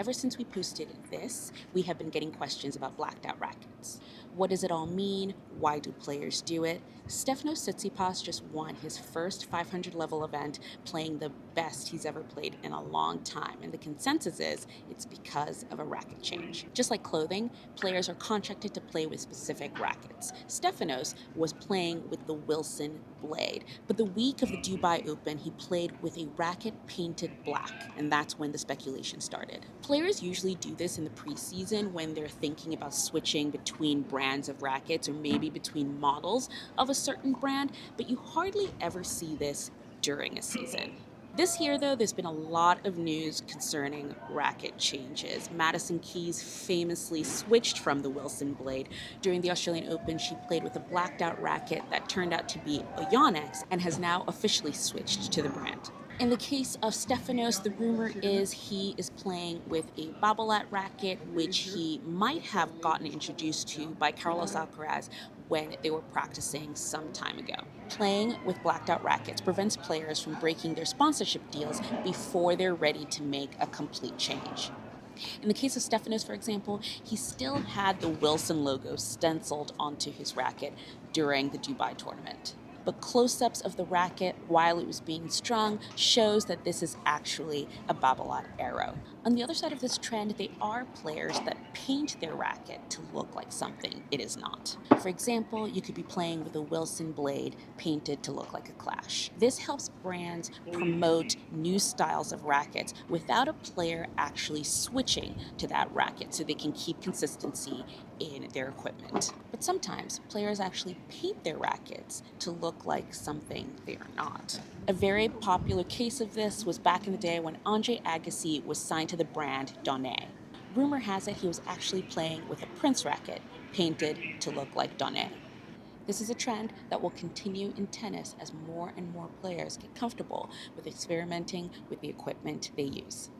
Ever since we posted this, we have been getting questions about blacked out rackets. What does it all mean? Why do players do it? Stefanos Tsitsipas just won his first 500 level event, playing the best he's ever played in a long time, and the consensus is it's because of a racket change. Just like clothing, players are contracted to play with specific rackets. Stefanos was playing with the Wilson blade, but the week of the Dubai Open, he played with a racket painted black, and that's when the speculation started. Players usually do this in the preseason when they're thinking about switching between brands of rackets or maybe between models of a certain brand, but you hardly ever see this during a season. This year, though, there's been a lot of news concerning racket changes. Madison Keys famously switched from the Wilson blade. During the Australian Open, she played with a blacked out racket that turned out to be a Yonex and has now officially switched to the brand. In the case of Stefanos, the rumor is he is playing with a Babolat racket, which he might have gotten introduced to by Carlos Alcaraz when they were practicing some time ago. Playing with blacked out rackets prevents players from breaking their sponsorship deals before they're ready to make a complete change. In the case of Stefanos, for example, he still had the Wilson logo stenciled onto his racket during the Dubai tournament. But close-ups of the racket while it was being strung shows that this is actually a Babolat arrow. On the other side of this trend, they are players that paint their racket to look like something it is not. For example, you could be playing with a Wilson blade painted to look like a Clash. This helps brands promote new styles of rackets without a player actually switching to that racket so they can keep consistency in their equipment. But sometimes players actually paint their rackets to look like something they are not. A very popular case of this was back in the day when Andre Agassi was signed to the brand Donné. Rumor has it he was actually playing with a Prince racket painted to look like Donné. This is a trend that will continue in tennis as more and more players get comfortable with experimenting with the equipment they use.